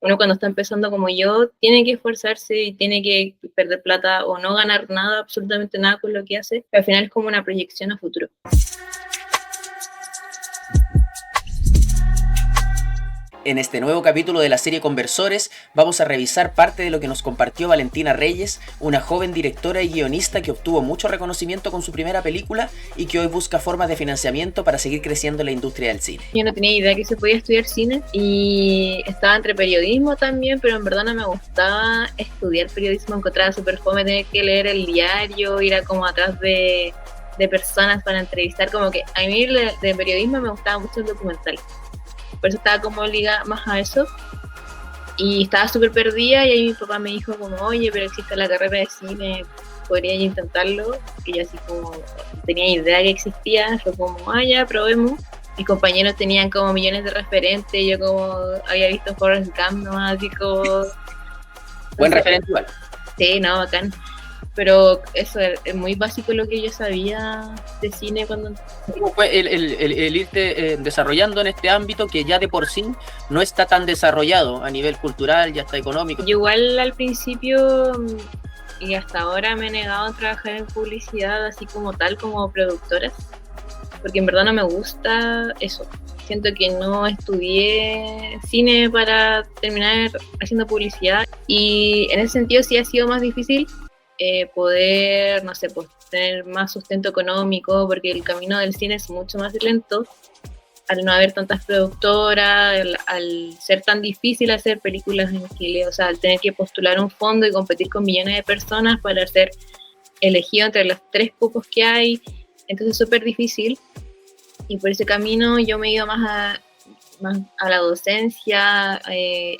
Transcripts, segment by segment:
Uno cuando está empezando como yo, tiene que esforzarse y tiene que perder plata o no ganar nada, absolutamente nada con lo que hace, pero al final es como una proyección a futuro. En este nuevo capítulo de la serie Conversores vamos a revisar parte de lo que nos compartió Valentina Reyes, una joven directora y guionista que obtuvo mucho reconocimiento con su primera película y que hoy busca formas de financiamiento para seguir creciendo en la industria del cine. Yo no tenía idea que se podía estudiar cine y estaba entre periodismo también, pero en verdad no me gustaba estudiar periodismo, encontraba súper fome tener que leer el diario, ir a como atrás de personas para entrevistar, como que a mí de periodismo me gustaba mucho el documental. Por eso estaba como ligada más a eso. Y estaba súper perdida y ahí mi papá me dijo como, oye, pero existe la carrera de cine, podría intentarlo. Y yo así como tenía idea que existía, fue como, ya, probemos. Mis compañeros tenían como millones de referentes, yo como había visto Forrest Gump nomás, así como... Buen referente igual. Sí, no, bacán. Pero eso es muy básico lo que yo sabía de cine cuando... ¿Cómo fue el irte desarrollando en este ámbito que ya de por sí no está tan desarrollado a nivel cultural y hasta económico? Yo igual al principio y hasta ahora me he negado a trabajar en publicidad así como tal, como productora, porque en verdad no me gusta eso. Siento que no estudié cine para terminar haciendo publicidad y en ese sentido sí ha sido más difícil poder, no sé, pues tener más sustento económico, porque el camino del cine es mucho más lento, al no haber tantas productoras, al ser tan difícil hacer películas en Chile, o sea, al tener que postular un fondo y competir con millones de personas para ser elegido entre los 3 cupos que hay, entonces es súper difícil, y por ese camino yo me he ido más a la docencia, a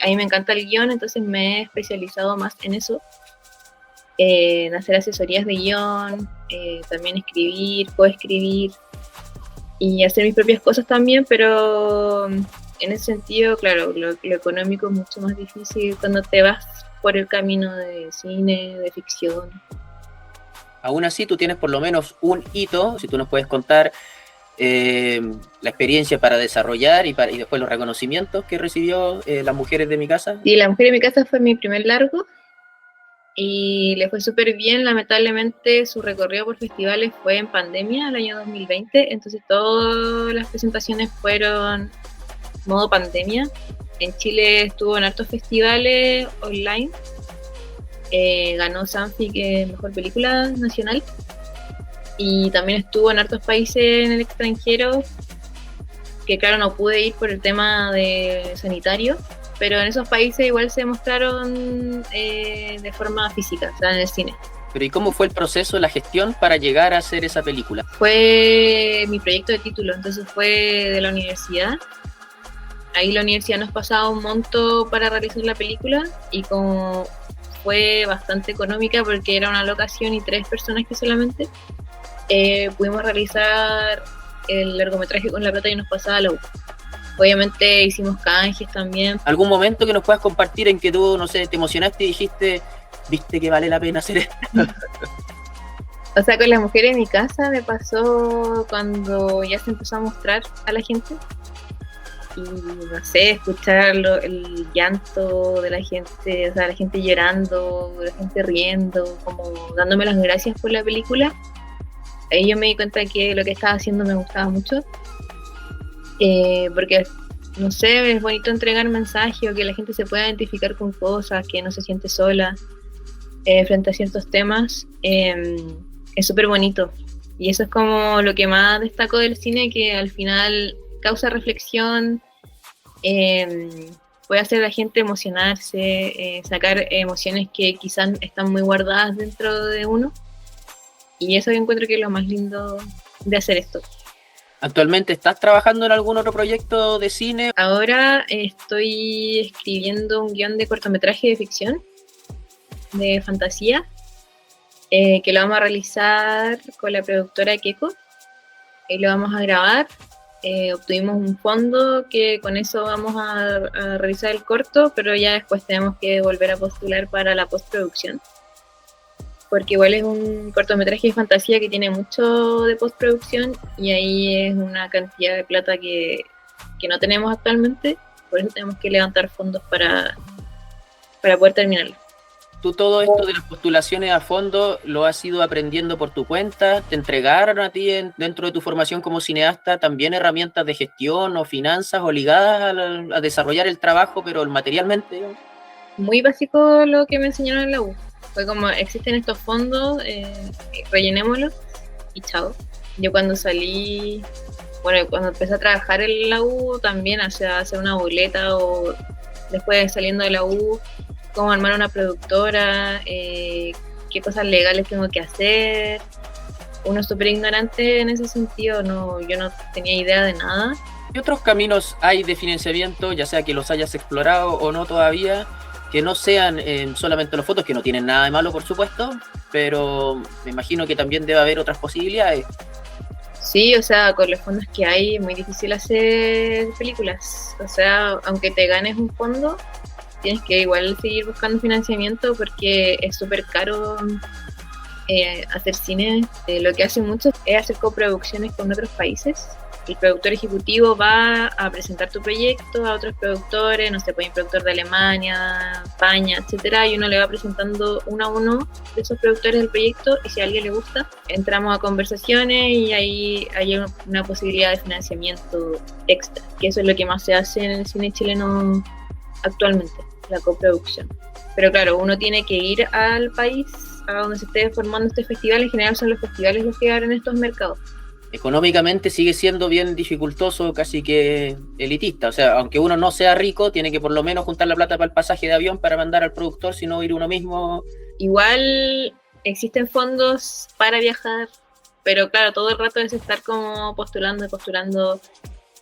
mí me encanta el guión, entonces me he especializado más en eso, en hacer asesorías de guión, también escribir, coescribir y hacer mis propias cosas también, pero en ese sentido, claro, lo económico es mucho más difícil cuando te vas por el camino de cine, de ficción. Aún así, tú tienes por lo menos un hito, si tú nos puedes contar la experiencia para desarrollar y después los reconocimientos que recibió Las Mujeres de mi Casa. Sí, La Mujer de mi Casa fue mi primer largo y le fue súper bien. Lamentablemente su recorrido por festivales fue en pandemia, el año 2020, entonces todas las presentaciones fueron modo pandemia. En Chile estuvo en hartos festivales online, ganó Sanfi, que es Mejor Película Nacional, y también estuvo en hartos países en el extranjero, que claro no pude ir por el tema de sanitario, pero en esos países igual se mostraron de forma física, o sea, en el cine. Pero ¿y cómo fue el proceso, la gestión para llegar a hacer esa película? Fue mi proyecto de título, entonces fue de la universidad. Ahí la universidad nos pasaba un monto para realizar la película y como fue bastante económica porque era una locación y 3 personas que solamente, pudimos realizar el largometraje con la plata que nos pasaba la U. Obviamente hicimos canjes también. ¿Algún momento que nos puedas compartir en que tú, no sé, te emocionaste y dijiste, viste que vale la pena hacer esto? O sea, con Las Mujeres en mi Casa me pasó cuando ya se empezó a mostrar a la gente. Y no sé, escuchar el llanto de la gente, o sea, la gente llorando, la gente riendo, como dándome las gracias por la película. Ahí yo me di cuenta que lo que estaba haciendo me gustaba mucho. Porque, no sé, es bonito entregar mensajes o que la gente se pueda identificar con cosas, que no se siente sola frente a ciertos temas. Es súper bonito. Y eso es como lo que más destaco del cine, que al final causa reflexión, puede hacer a la gente emocionarse, sacar emociones que quizás están muy guardadas dentro de uno. Y eso yo encuentro que es lo más lindo de hacer esto. ¿Actualmente estás trabajando en algún otro proyecto de cine? Ahora estoy escribiendo un guión de cortometraje de ficción, de fantasía, que lo vamos a realizar con la productora Keiko. Y lo vamos a grabar. Obtuvimos un fondo que con eso vamos a realizar el corto, pero ya después tenemos que volver a postular para la postproducción. Porque igual es un cortometraje de fantasía que tiene mucho de postproducción y ahí es una cantidad de plata que no tenemos actualmente. por eso tenemos que levantar fondos para poder terminarlo. ¿Tú todo esto de las postulaciones a fondo lo has ido aprendiendo por tu cuenta? ¿Te entregaron a ti dentro de tu formación como cineasta también herramientas de gestión o finanzas o ligadas a desarrollar el trabajo, pero materialmente, digamos? Muy básico lo que me enseñaron en la U. Fue como, existen estos fondos, rellenémoslos y chao. Yo cuando salí, bueno, cuando empecé a trabajar en la U también, o sea, hacer una boleta o después saliendo de la U, cómo armar una productora, qué cosas legales tengo que hacer. Uno es súper ignorante en ese sentido, yo no tenía idea de nada. ¿Qué otros caminos hay de financiamiento, ya sea que los hayas explorado o no todavía, que no sean solamente los fondos, que no tienen nada de malo, por supuesto, pero me imagino que también debe haber otras posibilidades? Sí, o sea, con los fondos que hay es muy difícil hacer películas. O sea, aunque te ganes un fondo, tienes que igual seguir buscando financiamiento porque es súper caro hacer cine. Lo que hacen muchos es hacer coproducciones con otros países. El productor ejecutivo va a presentar tu proyecto a otros productores, no sé, puede un productor de Alemania, España, etcétera, y uno le va presentando uno a uno de esos productores del proyecto, y si a alguien le gusta, entramos a conversaciones y ahí hay una posibilidad de financiamiento extra, que eso es lo que más se hace en el cine chileno actualmente, la coproducción. Pero claro, uno tiene que ir al país a donde se esté formando este festival. En general son los festivales los que abren estos mercados. Económicamente sigue siendo bien dificultoso, casi que elitista. O sea, aunque uno no sea rico, tiene que por lo menos juntar la plata para el pasaje de avión para mandar al productor, si no ir uno mismo. Igual existen fondos para viajar, pero claro, todo el rato es estar como postulando.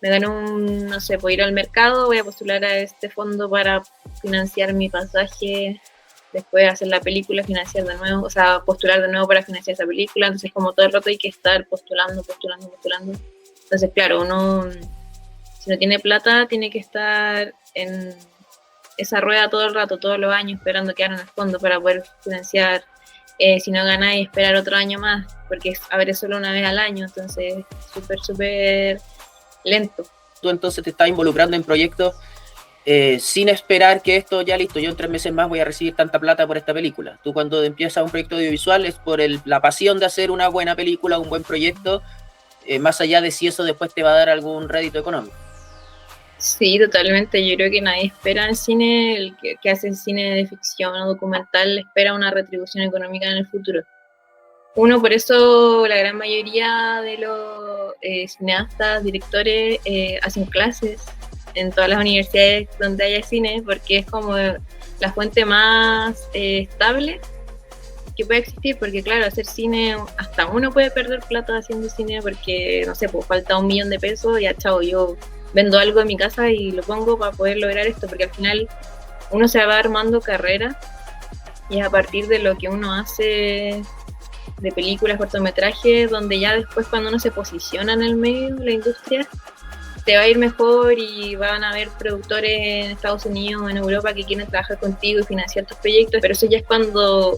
Me gano no sé, puedo ir al mercado, voy a postular a este fondo para financiar mi pasaje, después hacer la película, financiar de nuevo, o sea, postular de nuevo para financiar esa película. Entonces como todo el rato hay que estar postulando. Entonces claro, uno si no tiene plata tiene que estar en esa rueda todo el rato, todos los años, esperando que abran el fondo para poder financiar. Si no ganáis, esperar otro año más, porque abre solo una vez al año, entonces súper lento. Tú entonces te estás involucrando en proyectos sin esperar que esto ya listo, yo en 3 meses más voy a recibir tanta plata por esta película. Tú cuando empiezas un proyecto audiovisual es por la pasión de hacer una buena película, un buen proyecto, más allá de si eso después te va a dar algún rédito económico. Sí, totalmente. Yo creo que nadie espera en el cine, el que hace cine de ficción o documental, espera una retribución económica en el futuro. Uno, por eso la gran mayoría de los cineastas, directores, hacen clases en todas las universidades donde haya cine, porque es como la fuente más estable que puede existir, porque claro, hacer cine, hasta uno puede perder plata haciendo cine porque, no sé, pues falta 1 millón de pesos, ya chao, yo vendo algo en mi casa y lo pongo para poder lograr esto, porque al final uno se va armando carrera y es a partir de lo que uno hace de películas, cortometrajes, donde ya después cuando uno se posiciona en el medio de la industria, te va a ir mejor y van a haber productores en Estados Unidos o en Europa que quieren trabajar contigo y financiar tus proyectos, pero eso ya es cuando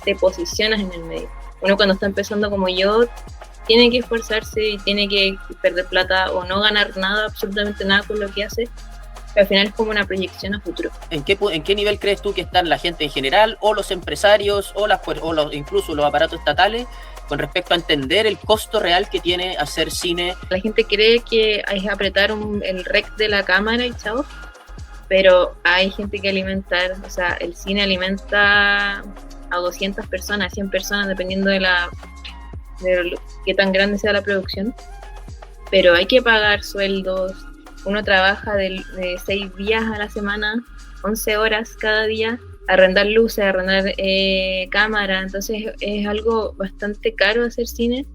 te posicionas en el medio. Uno cuando está empezando como yo, tiene que esforzarse y tiene que perder plata o no ganar nada, absolutamente nada con lo que hace, pero al final es como una proyección a futuro. ¿En qué nivel crees tú que están la gente en general, o los empresarios, incluso los aparatos estatales, con respecto a entender el costo real que tiene hacer cine? La gente cree que hay que apretar el rec de la cámara y chao, pero hay gente que alimentar, o sea, el cine alimenta a 200 personas, 100 personas, dependiendo de qué tan grande sea la producción, pero hay que pagar sueldos. Uno trabaja de 6 días a la semana, 11 horas cada día, arrendar luces, arrendar cámara, entonces es algo bastante caro hacer cine,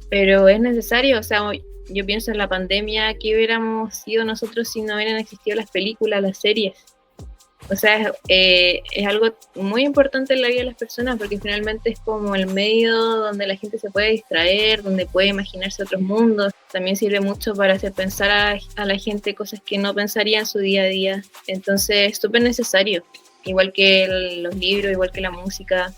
pero es necesario. O sea, yo pienso en la pandemia, ¿qué hubiéramos sido nosotros si no hubieran existido las películas, las series? O sea, es algo muy importante en la vida de las personas, porque finalmente es como el medio donde la gente se puede distraer, donde puede imaginarse otros mundos. También sirve mucho para hacer pensar a la gente cosas que no pensaría en su día a día. Entonces es súper necesario, igual que los libros, igual que la música.